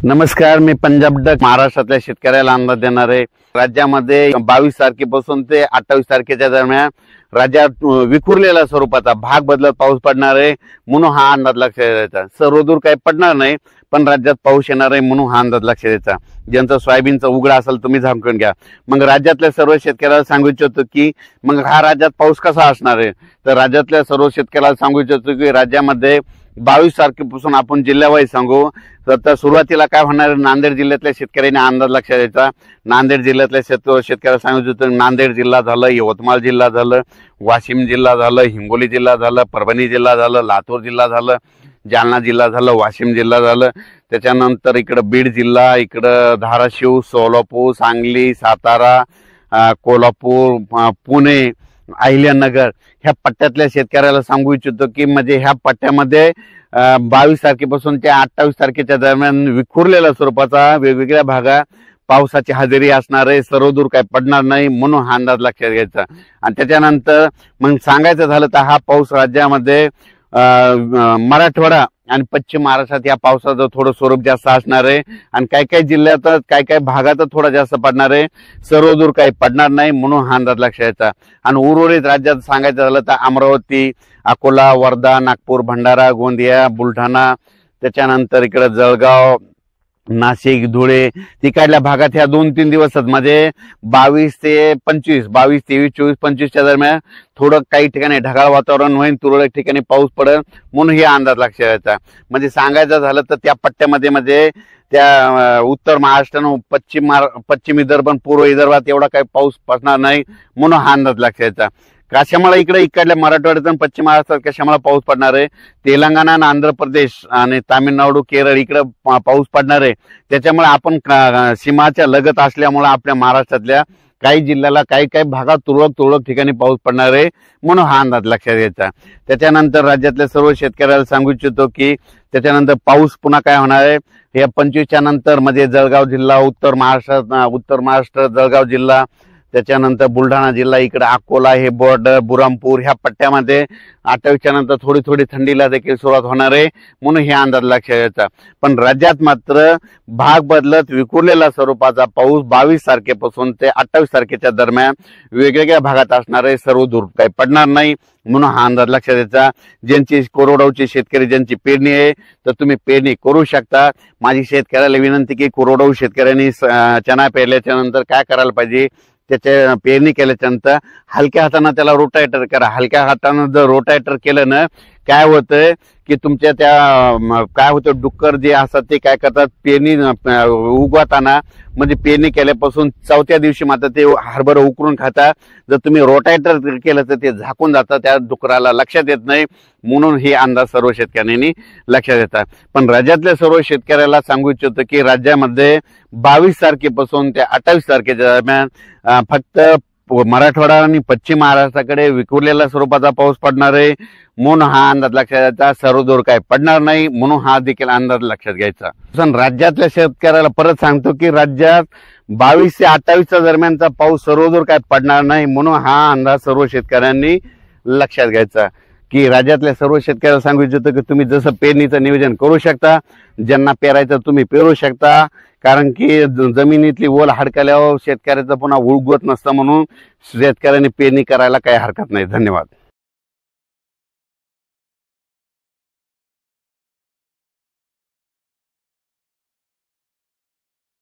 नमस्कार, मी पंजाब डक महाराष्ट्रातल्या शेतकऱ्याला अंदाज देणार आहे। राज्यामध्ये 22 तारखेपासून ते 28 तारखेच्या दरम्यान राज्यात विखुरलेल्या स्वरूपाचा भाग बदलत पाऊस पडणार आहे म्हणून हा अंदाज लक्षात द्यायचा। सर्वदूर काही पडणार नाही, पण राज्यात पाऊस येणार आहे म्हणून हा अंदाज लक्षात द्यायचा। ज्यांचं सोयाबीनचा उघडा असेल तुम्ही झाकून घ्या। मग राज्यातल्या सर्व शेतकऱ्याला सांगू इच्छितो की मग हा राज्यात पाऊस कसा असणार आहे, तर राज्यातल्या सर्व शेतकऱ्याला सांगू इच्छितो की राज्यामध्ये 22 तारखेपासून आपण जिल्ह्यावाईज सांगू। तर सुरुवातीला काय होणार आहे, नांदेड जिल्ह्यातल्या शेतकऱ्यांनी अंदाज लक्षात द्यायचा। नांदेड जिल्ह्यातल्या शेतकऱ्याला सांगू इच्छितो नांदेड जिल्हा झालं, यवतमाळ जिल्हा झालं, वाशिम जिल्हा झालं, हिंगोली जिल्हा झालं, परभणी जिल्हा झालं, लातूर जिल्हा झालं, जालना जिल्हा झालं, वाशिम जिल्हा झालं, त्याच्यानंतर इकडं बीड जिल्हा, इकडं धाराशिव, सोलापूर, सांगली, सातारा, कोल्हापूर, पुणे, अहिल्यानगर ह्या पट्ट्यातल्या शेतकऱ्याला सांगू इच्छितो की म्हणजे ह्या पट्ट्यामध्ये 22 तारखेपासून ते 28 तारखेच्या दरम्यान विखुरलेल्या स्वरूपाचा वेगवेगळ्या भागात पावसाची हजेरी असणार आहे। सर्वदूर काही पडणार नाही म्हणून हा अंदाज लक्षात घ्यायचा। आणि त्याच्यानंतर मग सांगायचं झालं तर हा पाऊस राज्यामध्ये मराठवाडा आणि पश्चिम महाराष्ट्रात या पावसाचं थोडं स्वरूप जास्त असणार आहे आणि काही काही जिल्ह्यात काही काही भागात थोडा जास्त पडणार आहे। सर्वदूर काही पडणार नाही म्हणून हा अंदाज लक्षात घ्यायचा। आणि उर्वरित राज्यात सांगायचं झालं तर अमरावती, अकोला, वर्धा, नागपूर, भंडारा, गोंदिया, बुलढाणा, त्याच्यानंतर इकडे जळगाव, नाशिक, धुळे तिकडल्या भागात ह्या 2-3 दिवसात म्हणजे 22 ते 25, 22, 23, 24, 25च्या दरम्यान थोडं काही ठिकाणी ढगाळ वातावरण होईल, तुरळक ठिकाणी पाऊस पडेल म्हणून हे अंदाज लक्षात घ्यायचा। म्हणजे सांगायचं झालं तर त्या पट्ट्यामध्ये म्हणजे त्या उत्तर महाराष्ट्र, पश्चिम विदर्भ, पूर्व विदर्भात एवढा काही पाऊस पडणार नाही म्हणून हा अंदाज लक्षात घ्यायचा। कशामुळे इकडल्या मराठवाड्यात आणि पश्चिम महाराष्ट्रात कशामुळे पाऊस पडणार आहे, तेलंगणा आणि आंध्र प्रदेश आणि तामिळनाडू, केरळ इकडे पाऊस पडणार आहे। त्याच्यामुळे आपण सीमाच्या लगत असल्यामुळे आपल्या महाराष्ट्रातल्या काही जिल्ह्याला काही भागात तुरळक ठिकाणी पाऊस पडणार आहे म्हणून हा अंदाज लक्षात घ्यायचा। त्याच्यानंतर राज्यातल्या सर्व शेतकऱ्याला सांगू इच्छितो की त्याच्यानंतर पाऊस पुन्हा काय होणार आहे, हे 25च्या नंतर म्हणजे जळगाव जिल्हा, उत्तर महाराष्ट्र जळगाव जिल्हा, त्याच्यानंतर बुलढाणा जिल्हा, इकडे अकोला, हे बॉर्डर, बुरामपूर ह्या पट्ट्यामध्ये 28च्या नंतर थोडी थंडीला देखील सुरुवात होणार आहे म्हणून हे अंदाज लक्षात घ्यायचा। पण राज्यात मात्र भाग बदलत विखुरलेला स्वरूपाचा पाऊस 22 तारखेपासून ते 28 तारखेच्या दरम्यान वेगवेगळ्या भागात असणार आहे। सर्वदूर काही पडणार नाही म्हणून हा अंदाज लक्षात घ्यायचा। ज्यांची कोरडवाहूची शेतकरी ज्यांची पेरणी आहे तर तुम्ही पेरणी करू शकता। माझी शेतकऱ्याला विनंती की कोरडवाहू शेतकऱ्यांनी चणा पेरल्याच्या नंतर काय करायला पाहिजे, त्याच्या पेरणी केल्याच्या नंतर हलक्या हाताने त्याला रोटावेटर करा। हलक्या हाताने जर रोटावेटर केलं ना काय होतंय की तुमच्या त्या काय होतं, डुक्कर जे असतात ते काय करतात, पेरणी उगवताना म्हणजे पेरणी केल्यापासून 4थ्या दिवशी मात्र ते हरभरा उकरून खातात। जर तुम्ही रोटावेटर केलं तर ते झाकून जातं, त्या डुकराला लक्षात येत नाही म्हणून हे अंदाज सर्व शेतकऱ्यांनी लक्षात येतात। पण राज्यातल्या सर्व शेतकऱ्याला सांगू इच्छितो की राज्यामध्ये 22 तारखेपासून ते 28 तारखेच्या दरम्यान फक्त मराठवाडा आणि पश्चिम महाराष्ट्राकडे विखुरलेल्या स्वरूपाचा पाऊस पडणार आहे म्हणून हा अंदाज लक्षात घ्यायचा। सर्वदूर काही पडणार नाही म्हणून हा देखील अंदाज लक्षात घ्यायचा। राज्यातल्या शेतकऱ्याला परत सांगतो की राज्यात 22 ते 28च्या दरम्यानचा पाऊस सर्वदूर काही पडणार नाही म्हणून हा अंदाज सर्व शेतकऱ्यांनी लक्षात घ्यायचा। की राज्यातल्या सर्व शेतकऱ्याला सांगू इच्छितो की तुम्ही जसं पेरणीचं नियोजन करू शकता, ज्यांना पेरायचं तुम्ही पेरू शकता, कारण की जमिनीतली ओल हडकल्यावर शेतकऱ्याचं पुन्हा उगवत नसतं म्हणून शेतकऱ्यांनी पेरणी करायला काही हरकत नाही। धन्यवाद।